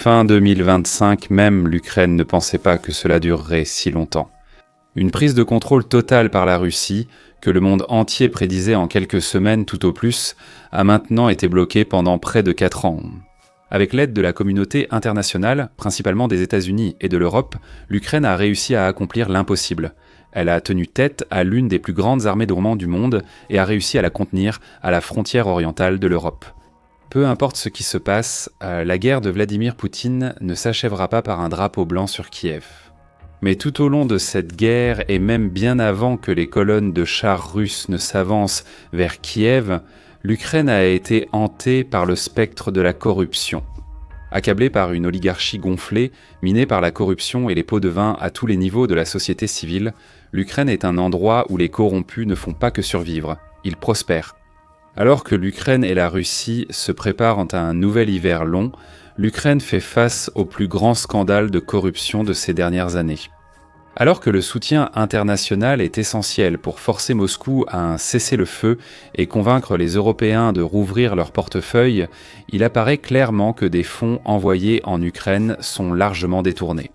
Fin 2025, même l'Ukraine ne pensait pas que cela durerait si longtemps. Une prise de contrôle totale par la Russie, que le monde entier prédisait en quelques semaines tout au plus, a maintenant été bloquée pendant près de 4 ans. Avec l'aide de la communauté internationale, principalement des États-Unis et de l'Europe, l'Ukraine a réussi à accomplir l'impossible. Elle a tenu tête à l'une des plus grandes armées d'armement du monde et a réussi à la contenir à la frontière orientale de l'Europe. Peu importe ce qui se passe, la guerre de Vladimir Poutine ne s'achèvera pas par un drapeau blanc sur Kiev. Mais tout au long de cette guerre, et même bien avant que les colonnes de chars russes ne s'avancent vers Kiev, l'Ukraine a été hantée par le spectre de la corruption. Accablée par une oligarchie gonflée, minée par la corruption et les pots de vin à tous les niveaux de la société civile, l'Ukraine est un endroit où les corrompus ne font pas que survivre, ils prospèrent. Alors que l'Ukraine et la Russie se préparent à un nouvel hiver long, l'Ukraine fait face au plus grand scandale de corruption de ces dernières années. Alors que le soutien international est essentiel pour forcer Moscou à un cessez-le-feu et convaincre les Européens de rouvrir leur portefeuille, il apparaît clairement que des fonds envoyés en Ukraine sont largement détournés.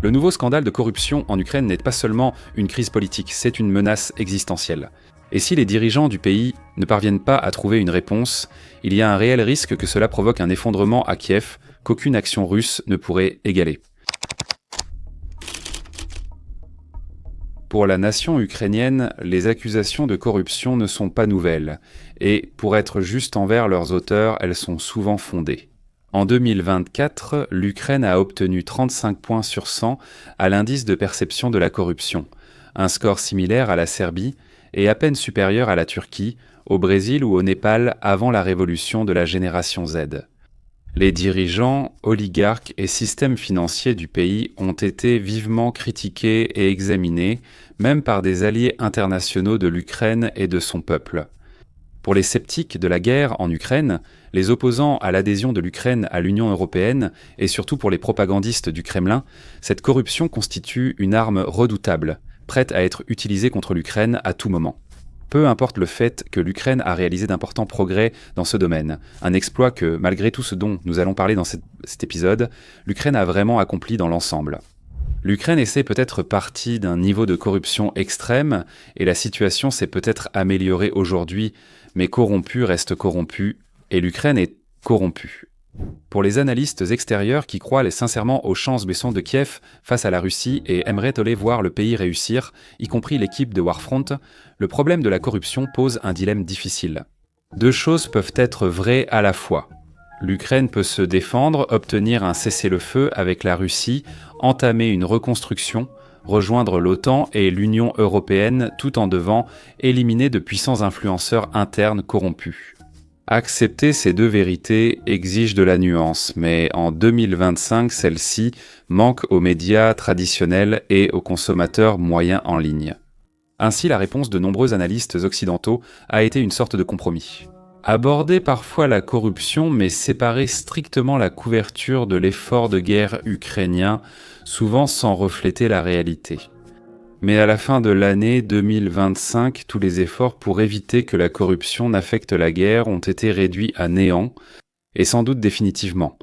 Le nouveau scandale de corruption en Ukraine n'est pas seulement une crise politique, c'est une menace existentielle. Et si les dirigeants du pays ne parviennent pas à trouver une réponse, il y a un réel risque que cela provoque un effondrement à Kiev qu'aucune action russe ne pourrait égaler. Pour la nation ukrainienne, les accusations de corruption ne sont pas nouvelles, et pour être juste envers leurs auteurs, elles sont souvent fondées. En 2024, l'Ukraine a obtenu 35 points sur 100 à l'indice de perception de la corruption, un score similaire à la Serbie et à peine supérieur à la Turquie, au Brésil ou au Népal avant la révolution de la génération Z. Les dirigeants, oligarques et systèmes financiers du pays ont été vivement critiqués et examinés, même par des alliés internationaux de l'Ukraine et de son peuple. Pour les sceptiques de la guerre en Ukraine, les opposants à l'adhésion de l'Ukraine à l'Union européenne et surtout pour les propagandistes du Kremlin, cette corruption constitue une arme redoutable, prête à être utilisée contre l'Ukraine à tout moment. Peu importe le fait que l'Ukraine a réalisé d'importants progrès dans ce domaine, un exploit que, malgré tout ce dont nous allons parler dans cet épisode, l'Ukraine a vraiment accompli dans l'ensemble. L'Ukraine essaie peut-être partie d'un niveau de corruption extrême, et la situation s'est peut-être améliorée aujourd'hui, mais corrompu reste corrompu, et l'Ukraine est corrompue. Pour les analystes extérieurs qui croient sincèrement aux chances baissantes de Kiev face à la Russie et aimeraient aller voir le pays réussir, y compris l'équipe de Warfront, le problème de la corruption pose un dilemme difficile. Deux choses peuvent être vraies à la fois. L'Ukraine peut se défendre, obtenir un cessez-le-feu avec la Russie, entamer une reconstruction, rejoindre l'OTAN et l'Union européenne tout en devant éliminer de puissants influenceurs internes corrompus. Accepter ces deux vérités exige de la nuance, mais en 2025, celle-ci manque aux médias traditionnels et aux consommateurs moyens en ligne. Ainsi, la réponse de nombreux analystes occidentaux a été une sorte de compromis. Aborder parfois la corruption, mais séparer strictement la couverture de l'effort de guerre ukrainien, souvent sans refléter la réalité. Mais à la fin de l'année 2025, tous les efforts pour éviter que la corruption n'affecte la guerre ont été réduits à néant, et sans doute définitivement.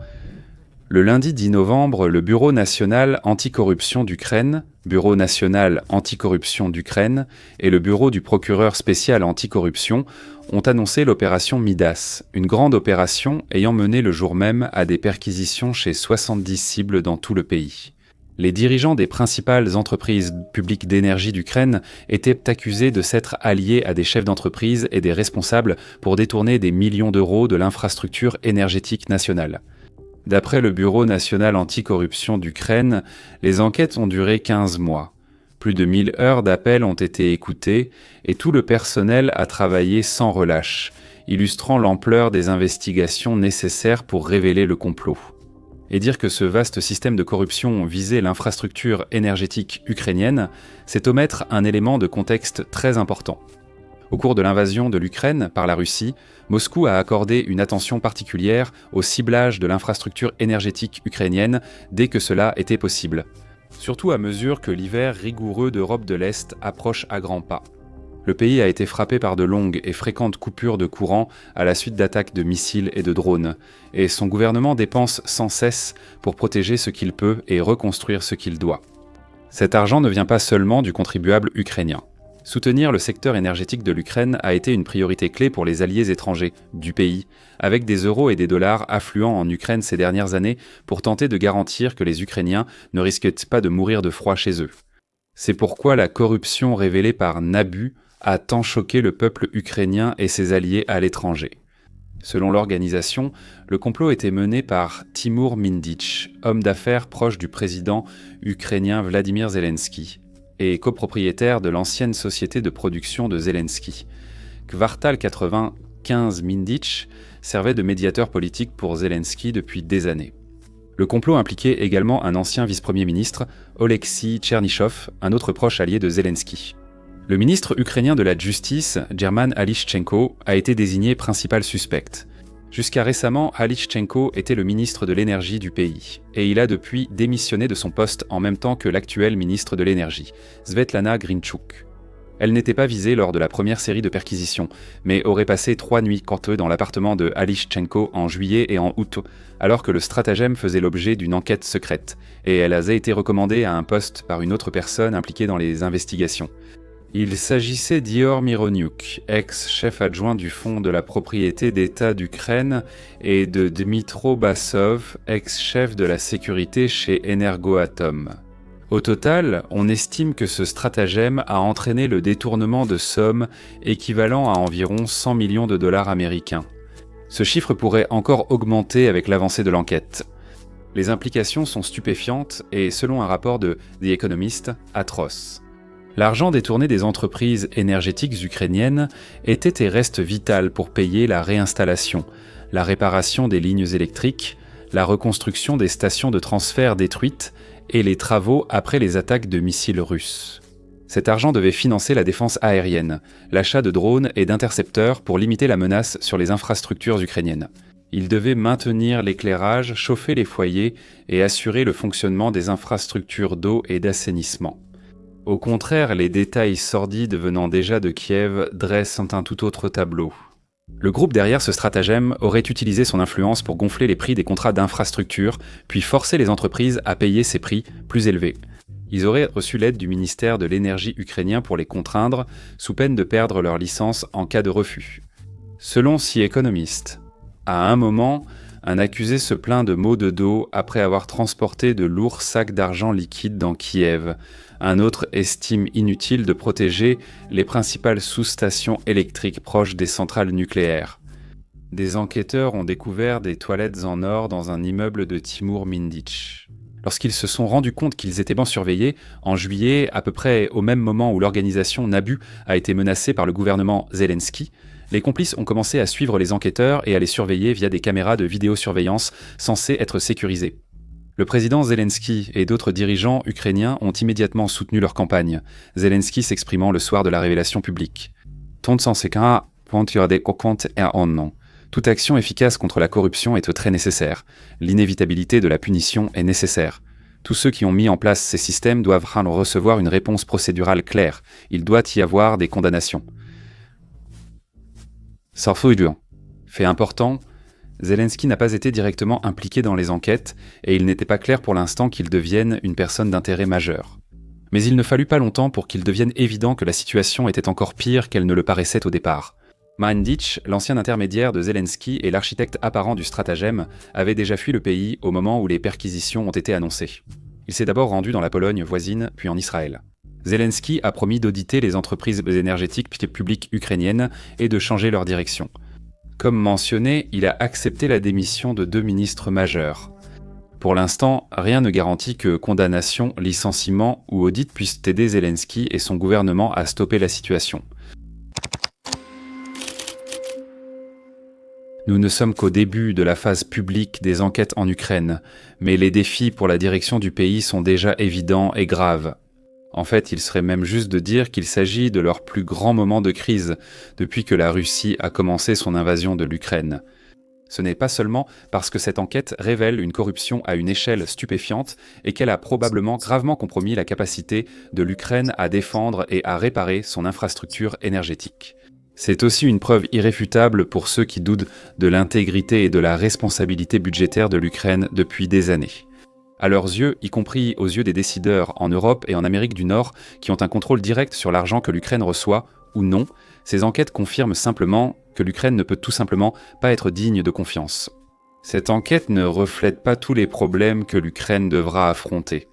Le lundi 10 novembre, le Bureau national anticorruption d'Ukraine, Bureau national anticorruption d'Ukraine et le Bureau du procureur spécial anticorruption ont annoncé l'opération Midas, une grande opération ayant mené le jour même à des perquisitions chez 70 cibles dans tout le pays. Les dirigeants des principales entreprises publiques d'énergie d'Ukraine étaient accusés de s'être alliés à des chefs d'entreprise et des responsables pour détourner des millions d'euros de l'infrastructure énergétique nationale. D'après le Bureau national anticorruption d'Ukraine, les enquêtes ont duré 15 mois. Plus de 1000 heures d'appel ont été écoutées et tout le personnel a travaillé sans relâche, illustrant l'ampleur des investigations nécessaires pour révéler le complot. Et dire que ce vaste système de corruption visait l'infrastructure énergétique ukrainienne, c'est omettre un élément de contexte très important. Au cours de l'invasion de l'Ukraine par la Russie, Moscou a accordé une attention particulière au ciblage de l'infrastructure énergétique ukrainienne dès que cela était possible, surtout à mesure que l'hiver rigoureux d'Europe de l'Est approche à grands pas. Le pays a été frappé par de longues et fréquentes coupures de courant à la suite d'attaques de missiles et de drones, et son gouvernement dépense sans cesse pour protéger ce qu'il peut et reconstruire ce qu'il doit. Cet argent ne vient pas seulement du contribuable ukrainien. Soutenir le secteur énergétique de l'Ukraine a été une priorité clé pour les alliés étrangers du pays, avec des euros et des dollars affluant en Ukraine ces dernières années pour tenter de garantir que les Ukrainiens ne risquaient pas de mourir de froid chez eux. C'est pourquoi la corruption révélée par Nabu a tant choqué le peuple ukrainien et ses alliés à l'étranger. Selon l'organisation, le complot était mené par Timur Mindich, homme d'affaires proche du président ukrainien Vladimir Zelensky, et copropriétaire de l'ancienne société de production de Zelensky. Kvartal 95 Mindich servait de médiateur politique pour Zelensky depuis des années. Le complot impliquait également un ancien vice-premier ministre, Oleksiy Tchernyshov, un autre proche allié de Zelensky. Le ministre ukrainien de la Justice, German Halyshchenko, a été désigné principal suspect. Jusqu'à récemment, Halyshchenko était le ministre de l'énergie du pays, et il a depuis démissionné de son poste en même temps que l'actuel ministre de l'énergie, Svetlana Grinchuk. Elle n'était pas visée lors de la première série de perquisitions, mais aurait passé 3 nuits courtes dans l'appartement de Halyshchenko en juillet et en août, alors que le stratagème faisait l'objet d'une enquête secrète, et elle a été recommandée à un poste par une autre personne impliquée dans les investigations. Il s'agissait d'Ihor Mironiuk, ex-chef adjoint du Fonds de la propriété d'État d'Ukraine, et de Dmitro Bassov, ex-chef de la sécurité chez Energoatom. Au total, on estime que ce stratagème a entraîné le détournement de sommes équivalent à environ 100 millions de dollars américains. Ce chiffre pourrait encore augmenter avec l'avancée de l'enquête. Les implications sont stupéfiantes et, selon un rapport de The Economist, atroces. L'argent détourné des entreprises énergétiques ukrainiennes était et reste vital pour payer la réinstallation, la réparation des lignes électriques, la reconstruction des stations de transfert détruites et les travaux après les attaques de missiles russes. Cet argent devait financer la défense aérienne, l'achat de drones et d'intercepteurs pour limiter la menace sur les infrastructures ukrainiennes. Il devait maintenir l'éclairage, chauffer les foyers et assurer le fonctionnement des infrastructures d'eau et d'assainissement. Au contraire, les détails sordides venant déjà de Kiev dressent un tout autre tableau. Le groupe derrière ce stratagème aurait utilisé son influence pour gonfler les prix des contrats d'infrastructure, puis forcer les entreprises à payer ces prix plus élevés. Ils auraient reçu l'aide du ministère de l'énergie ukrainien pour les contraindre, sous peine de perdre leur licence en cas de refus. Selon The Economist, à un moment, un accusé se plaint de maux de dos après avoir transporté de lourds sacs d'argent liquide dans Kiev. Un autre estime inutile de protéger les principales sous-stations électriques proches des centrales nucléaires. Des enquêteurs ont découvert des toilettes en or dans un immeuble de Timur Mindich. Lorsqu'ils se sont rendus compte qu'ils étaient bien surveillés, en juillet, à peu près au même moment où l'organisation Nabu a été menacée par le gouvernement Zelensky, les complices ont commencé à suivre les enquêteurs et à les surveiller via des caméras de vidéosurveillance censées être sécurisées. Le président Zelensky et d'autres dirigeants ukrainiens ont immédiatement soutenu leur campagne, Zelensky s'exprimant le soir de la révélation publique. Toute action efficace contre la corruption est très nécessaire. L'inévitabilité de la punition est nécessaire. Tous ceux qui ont mis en place ces systèmes doivent recevoir une réponse procédurale claire. Il doit y avoir des condamnations. Fait important, Zelensky n'a pas été directement impliqué dans les enquêtes et il n'était pas clair pour l'instant qu'il devienne une personne d'intérêt majeur. Mais il ne fallut pas longtemps pour qu'il devienne évident que la situation était encore pire qu'elle ne le paraissait au départ. Mindich, l'ancien intermédiaire de Zelensky et l'architecte apparent du stratagème, avait déjà fui le pays au moment où les perquisitions ont été annoncées. Il s'est d'abord rendu dans la Pologne voisine, puis en Israël. Zelensky a promis d'auditer les entreprises énergétiques publiques ukrainiennes et de changer leur direction. Comme mentionné, il a accepté la démission de 2 ministres majeurs. Pour l'instant, rien ne garantit que condamnation, licenciement ou audit puissent aider Zelensky et son gouvernement à stopper la situation. Nous ne sommes qu'au début de la phase publique des enquêtes en Ukraine, mais les défis pour la direction du pays sont déjà évidents et graves. En fait, il serait même juste de dire qu'il s'agit de leur plus grand moment de crise depuis que la Russie a commencé son invasion de l'Ukraine. Ce n'est pas seulement parce que cette enquête révèle une corruption à une échelle stupéfiante et qu'elle a probablement gravement compromis la capacité de l'Ukraine à défendre et à réparer son infrastructure énergétique. C'est aussi une preuve irréfutable pour ceux qui doutent de l'intégrité et de la responsabilité budgétaire de l'Ukraine depuis des années. À leurs yeux, y compris aux yeux des décideurs en Europe et en Amérique du Nord, qui ont un contrôle direct sur l'argent que l'Ukraine reçoit ou non, ces enquêtes confirment simplement que l'Ukraine ne peut tout simplement pas être digne de confiance. Cette enquête ne reflète pas tous les problèmes que l'Ukraine devra affronter.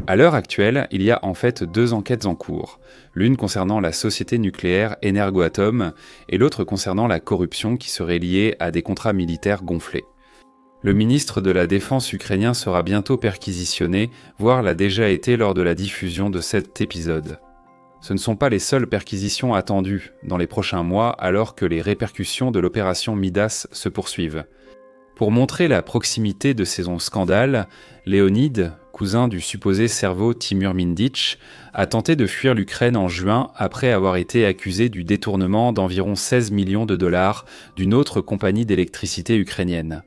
À l'heure actuelle, il y a en fait 2 enquêtes en cours, l'une concernant la société nucléaire Energoatom et l'autre concernant la corruption qui serait liée à des contrats militaires gonflés. Le ministre de la Défense ukrainien sera bientôt perquisitionné, voire l'a déjà été lors de la diffusion de cet épisode. Ce ne sont pas les seules perquisitions attendues dans les prochains mois alors que les répercussions de l'opération Midas se poursuivent. Pour montrer la proximité de ces scandales, Leonid, cousin du supposé cerveau Timur Mindych, a tenté de fuir l'Ukraine en juin après avoir été accusé du détournement d'environ 16 millions de dollars d'une autre compagnie d'électricité ukrainienne.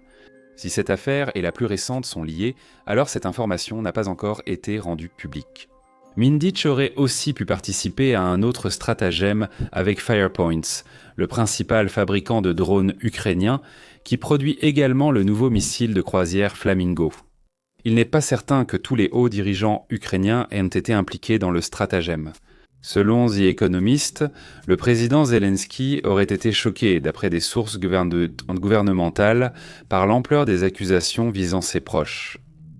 Si cette affaire et la plus récente sont liées, alors cette information n'a pas encore été rendue publique. Mindych aurait aussi pu participer à un autre stratagème avec Firepoints, le principal fabricant de drones ukrainien, qui produit également le nouveau missile de croisière Flamingo. Il n'est pas certain que tous les hauts dirigeants ukrainiens aient été impliqués dans le stratagème. Selon The Economist, le président Zelensky aurait été choqué, d'après des sources gouvernementales, par l'ampleur des accusations visant ses proches.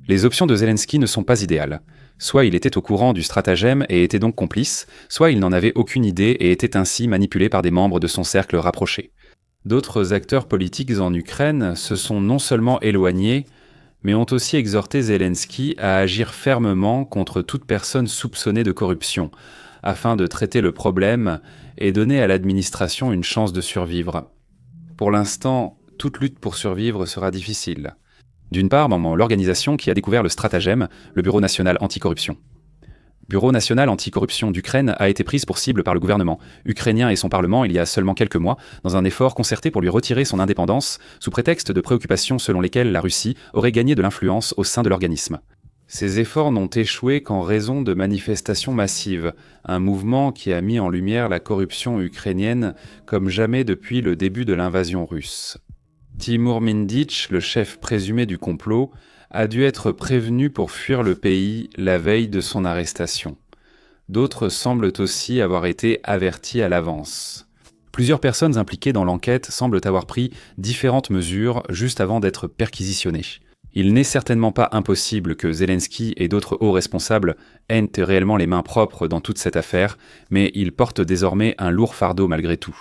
Les options de Zelensky ne sont pas idéales. Soit il était au courant du stratagème et était donc complice, soit il n'en avait aucune idée et était ainsi manipulé par des membres de son cercle rapproché. D'autres acteurs politiques en Ukraine se sont non seulement éloignés, mais ont aussi exhorté Zelensky à agir fermement contre toute personne soupçonnée de corruption, afin de traiter le problème et donner à l'administration une chance de survivre. Pour l'instant, toute lutte pour survivre sera difficile. D'une part, dans l'organisation qui a découvert le stratagème, le Bureau national anticorruption. Bureau national anticorruption d'Ukraine a été prise pour cible par le gouvernement ukrainien et son parlement il y a seulement quelques mois, dans un effort concerté pour lui retirer son indépendance, sous prétexte de préoccupations selon lesquelles la Russie aurait gagné de l'influence au sein de l'organisme. Ces efforts n'ont échoué qu'en raison de manifestations massives, un mouvement qui a mis en lumière la corruption ukrainienne comme jamais depuis le début de l'invasion russe. Timur Mindych, le chef présumé du complot, a dû être prévenu pour fuir le pays la veille de son arrestation. D'autres semblent aussi avoir été avertis à l'avance. Plusieurs personnes impliquées dans l'enquête semblent avoir pris différentes mesures juste avant d'être perquisitionnées. Il n'est certainement pas impossible que Zelensky et d'autres hauts responsables aient réellement les mains propres dans toute cette affaire, mais ils portent désormais un lourd fardeau malgré tout.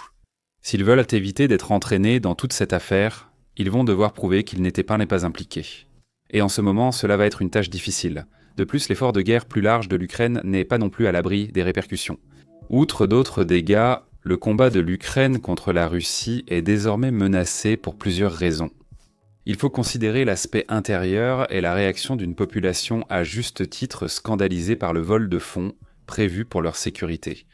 S'ils veulent éviter d'être entraînés dans toute cette affaire, ils vont devoir prouver qu'ils n'étaient pas impliqués. Et en ce moment, cela va être une tâche difficile. De plus, l'effort de guerre plus large de l'Ukraine n'est pas non plus à l'abri des répercussions. Outre d'autres dégâts, le combat de l'Ukraine contre la Russie est désormais menacé pour plusieurs raisons. Il faut considérer l'aspect intérieur et la réaction d'une population à juste titre scandalisée par le vol de fonds prévu pour leur sécurité.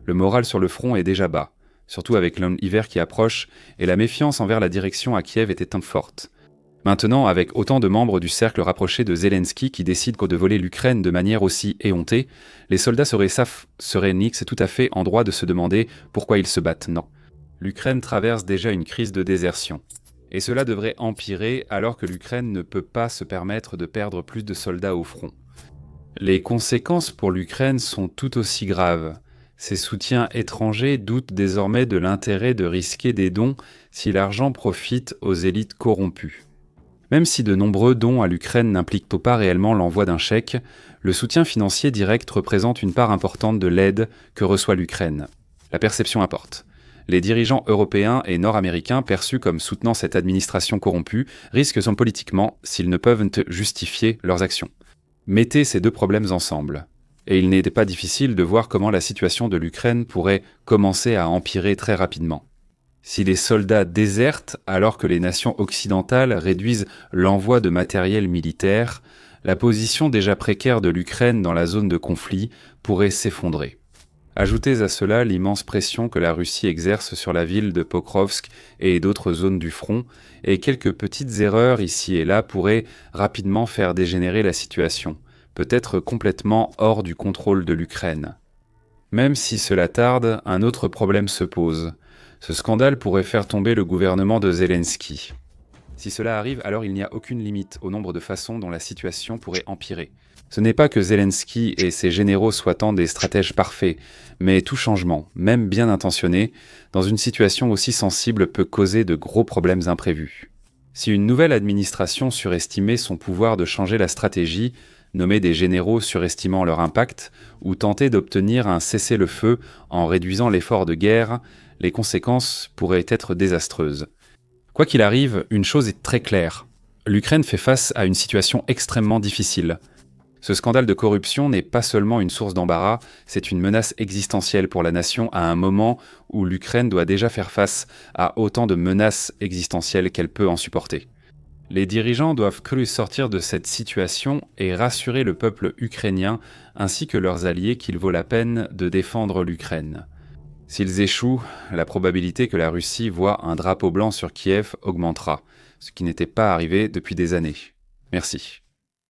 Le moral sur le front est déjà bas, surtout avec l'hiver qui approche, et la méfiance envers la direction à Kiev était forte. Maintenant, avec autant de membres du cercle rapproché de Zelensky qui décident de voler l'Ukraine de manière aussi éhontée, les soldats seraient nix tout à fait en droit de se demander pourquoi ils se battent. Non. L'Ukraine traverse déjà une crise de désertion. Et cela devrait empirer alors que l'Ukraine ne peut pas se permettre de perdre plus de soldats au front. Les conséquences pour l'Ukraine sont tout aussi graves. Ses soutiens étrangers doutent désormais de l'intérêt de risquer des dons si l'argent profite aux élites corrompues. Même si de nombreux dons à l'Ukraine n'impliquent pas réellement l'envoi d'un chèque, le soutien financier direct représente une part importante de l'aide que reçoit l'Ukraine. La perception importe. Les dirigeants européens et nord-américains perçus comme soutenant cette administration corrompue risquent politiquement s'ils ne peuvent justifier leurs actions. Mettez ces deux problèmes ensemble. Et il n'était pas difficile de voir comment la situation de l'Ukraine pourrait commencer à empirer très rapidement. Si les soldats désertent alors que les nations occidentales réduisent l'envoi de matériel militaire, la position déjà précaire de l'Ukraine dans la zone de conflit pourrait s'effondrer. Ajoutez à cela l'immense pression que la Russie exerce sur la ville de Pokrovsk et d'autres zones du front, et quelques petites erreurs ici et là pourraient rapidement faire dégénérer la situation, peut-être complètement hors du contrôle de l'Ukraine. Même si cela tarde, un autre problème se pose. Ce scandale pourrait faire tomber le gouvernement de Zelensky. Si cela arrive, alors il n'y a aucune limite au nombre de façons dont la situation pourrait empirer. Ce n'est pas que Zelensky et ses généraux soient tant des stratèges parfaits, mais tout changement, même bien intentionné, dans une situation aussi sensible peut causer de gros problèmes imprévus. Si une nouvelle administration surestimait son pouvoir de changer la stratégie, nommer des généraux surestimant leur impact, ou tenter d'obtenir un cessez-le-feu en réduisant l'effort de guerre, les conséquences pourraient être désastreuses. Quoi qu'il arrive, une chose est très claire. L'Ukraine fait face à une situation extrêmement difficile. Ce scandale de corruption n'est pas seulement une source d'embarras, c'est une menace existentielle pour la nation à un moment où l'Ukraine doit déjà faire face à autant de menaces existentielles qu'elle peut en supporter. Les dirigeants doivent sortir de cette situation et rassurer le peuple ukrainien ainsi que leurs alliés qu'il vaut la peine de défendre l'Ukraine. S'ils échouent, la probabilité que la Russie voie un drapeau blanc sur Kiev augmentera, ce qui n'était pas arrivé depuis des années. Merci.